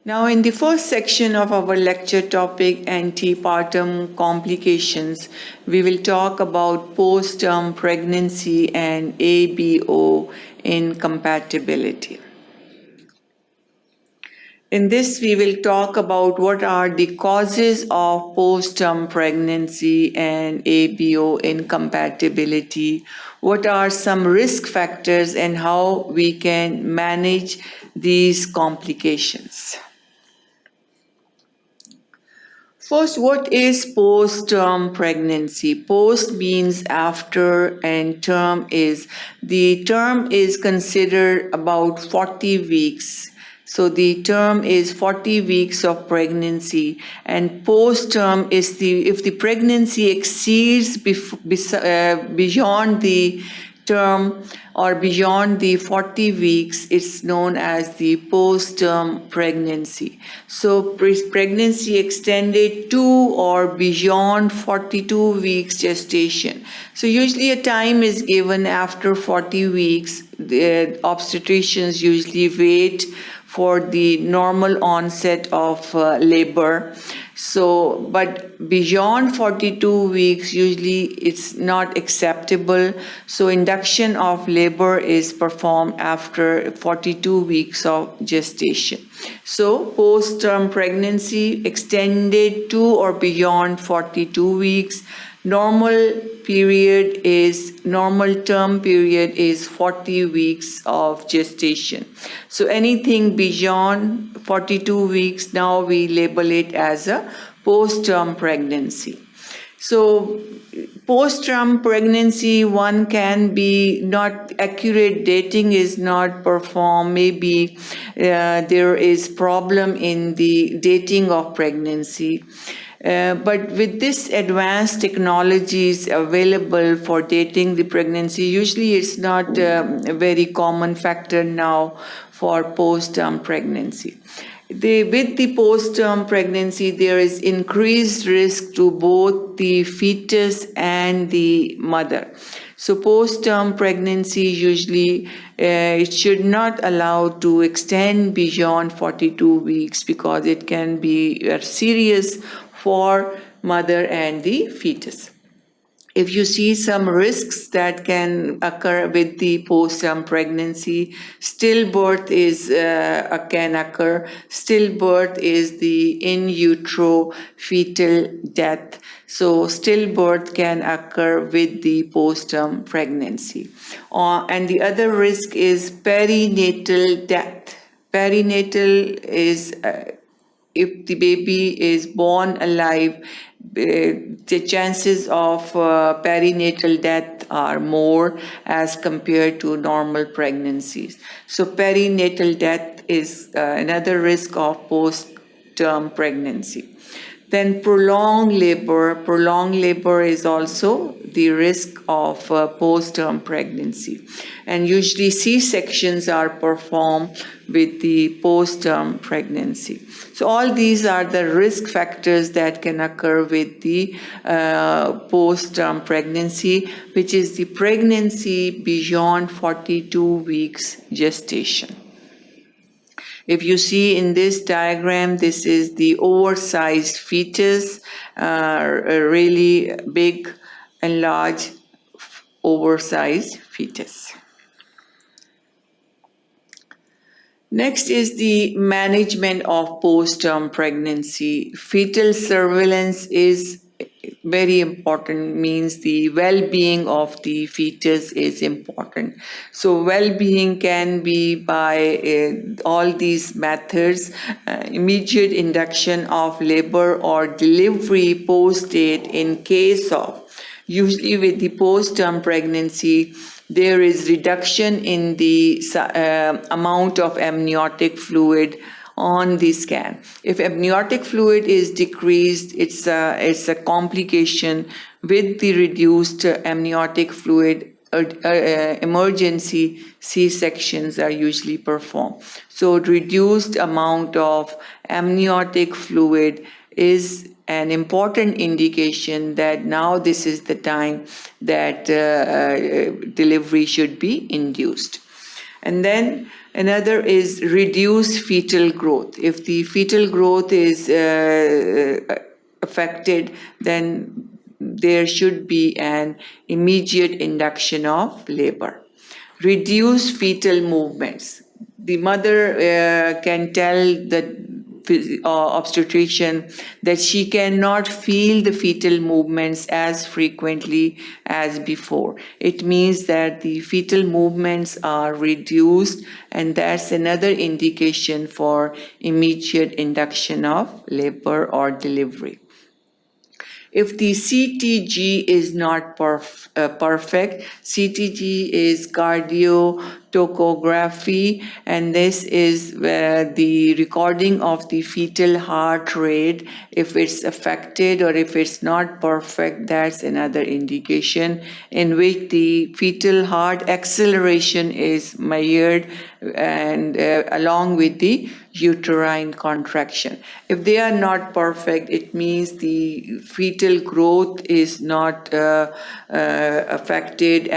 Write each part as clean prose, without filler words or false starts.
Now, in the first section of our lecture topic, Antepartum Complications, we will talk about post-term pregnancy and ABO Incompatibility. In this, we will talk about what are the causes of post-term pregnancy and ABO incompatibility, what are some risk factors, and how we can manage these complications. First, what is post-term pregnancy? Post means after, and the term is considered about 40 weeks. So the term is 40 weeks of pregnancy, and post-term is if the pregnancy exceeds beyond the term or beyond the 40 weeks, it's known as the post-term pregnancy. So pregnancy extended to or beyond 42 weeks gestation. So usually a time is given after 40 weeks. The obstetricians usually wait for the normal onset of labor. So, but beyond 42 weeks, usually it's not acceptable. So induction of labor is performed after 42 weeks of gestation. So post-term pregnancy extended to or beyond 42 weeks. Normal term period is 40 weeks of gestation. So anything beyond 42 weeks, now we label it as a post-term pregnancy. So post-term pregnancy, one can be not accurate dating is not performed. Maybe there is problem in the dating of pregnancy. But with this advanced technologies available for dating the pregnancy, usually it's not a very common factor now for post-term pregnancy. With the post-term pregnancy, there is increased risk to both the fetus and the mother. So post-term pregnancy usually it should not allow to extend beyond 42 weeks because it can be serious for mother and the fetus. If you see some risks that can occur with the post-term pregnancy, stillbirth can occur. Stillbirth is the in utero fetal death. So stillbirth can occur with the post-term pregnancy. And the other risk is perinatal death. Perinatal is if the baby is born alive, the chances of perinatal death are more as compared to normal pregnancies. So perinatal death is another risk of post-term pregnancy. Then prolonged labor. Prolonged labor is also the risk of post-term pregnancy. And usually C-sections are performed with the post-term pregnancy. So all these are the risk factors that can occur with the post-term pregnancy, which is the pregnancy beyond 42 weeks gestation. If you see in this diagram, this is the oversized fetus, a really big and large oversized fetus. Next is the management of post-term pregnancy. Fetal surveillance is very important, means the well-being of the fetus is important. So well-being can be by all these methods, immediate induction of labor or delivery post-date in case of, usually with the post-term pregnancy, there is reduction in the amount of amniotic fluid on the scan. If amniotic fluid is decreased, it's a complication. With the reduced amniotic fluid, emergency C-sections are usually performed. So reduced amount of amniotic fluid is an important indication that now this is the time that delivery should be induced. And then Another is reduced fetal growth. If the fetal growth is affected, then there should be an immediate induction of labor. Reduced fetal movements. The mother can tell the obstetrician that she cannot feel the fetal movements as frequently as before. It means that the fetal movements are reduced, and that's another indication for immediate induction of labor or delivery. If the CTG is not perfect, CTG is cardiotocography, and this is the recording of the fetal heart rate. If it's affected or if it's not perfect, that's another indication in which the fetal heart acceleration is measured and along with the uterine contraction. If they are not perfect, it means the fetal growth is not affected.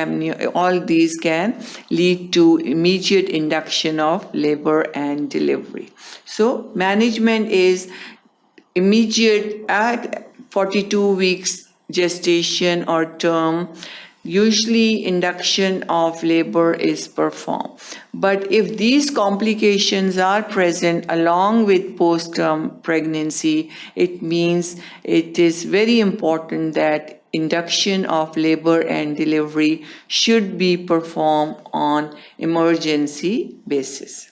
All these can lead to immediate induction of labor and delivery. So management is immediate at 42 weeks gestation or term. Usually induction of labor is performed. But if these complications are present along with post-term pregnancy, it means it is very important that induction of labor and delivery should be performed on emergency basis.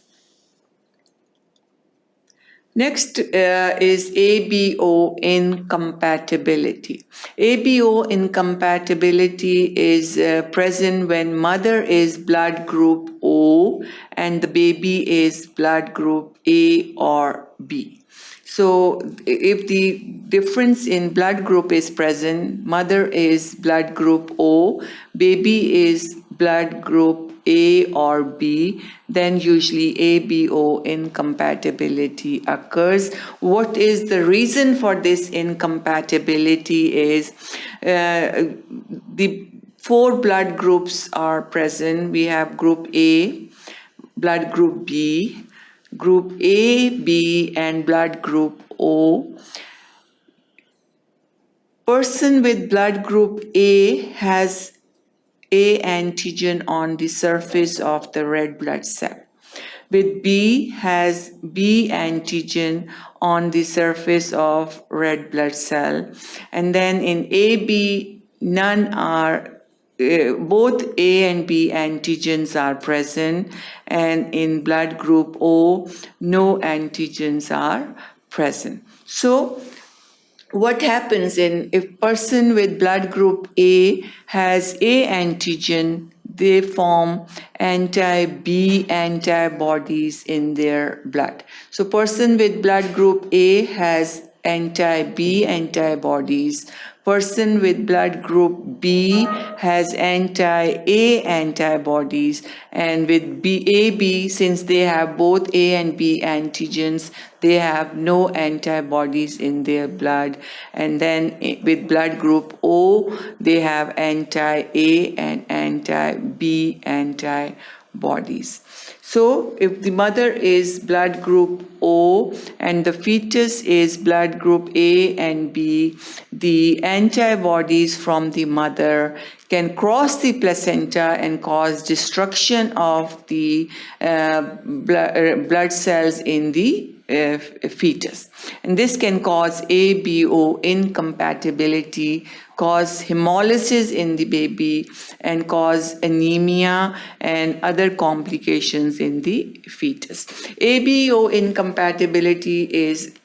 Next is ABO incompatibility. ABO incompatibility is present when mother is blood group O and the baby is blood group A or B. So if the difference in blood group is present, mother is blood group O, baby is blood group A or B, then usually ABO incompatibility occurs. What is the reason for this incompatibility is the 4 blood groups are present. We have group A, blood group B, group A, B, and blood group O. Person with blood group A has A antigen on the surface of the red blood cell. With B has B antigen on the surface of red blood cell. And then in AB, none are, both A and B antigens are present. And in blood group O, no antigens are present. So what happens if person with blood group A has A antigen, they form anti-B antibodies in their blood. So person with blood group A has anti-B antibodies. Person with blood group B has anti-A antibodies, and with AB, since they have both A and B antigens, they have no antibodies in their blood. And then with blood group O, they have anti-A and anti-B antibodies. So if the mother is blood group O and the fetus is blood group A and B, the antibodies from the mother can cross the placenta and cause destruction of the blood cells in the fetus. And this can cause ABO incompatibility, cause hemolysis in the baby, and cause anemia and other complications in the fetus. ABO incompatibility is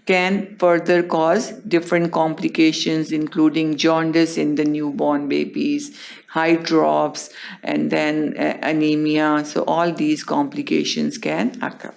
can further cause different complications, including jaundice in the newborn babies, high drops, and then anemia. So all these complications can occur.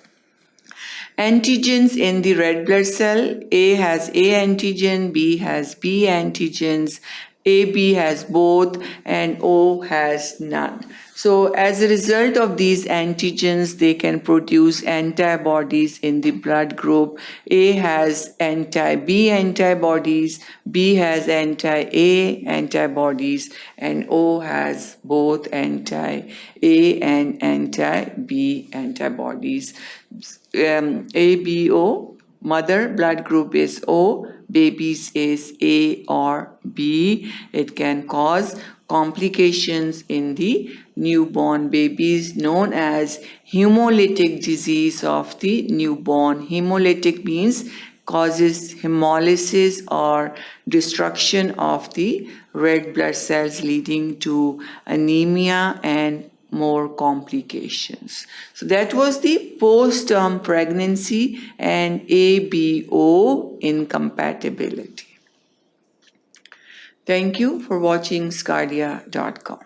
Antigens in the red blood cell: A has A antigen, B has B antigens, AB has both, and O has none. So as a result of these antigens, they can produce antibodies in the blood group. A has anti-B antibodies, B has anti-A antibodies, and O has both anti-A and anti-B antibodies. ABO, mother blood group is O, babies is A or B. It can cause complications in the newborn babies known as hemolytic disease of the newborn. Hemolytic means causes hemolysis or destruction of the red blood cells leading to anemia and more complications. So that was the post-term pregnancy and ABO incompatibility. Thank you for watching sqadia.com.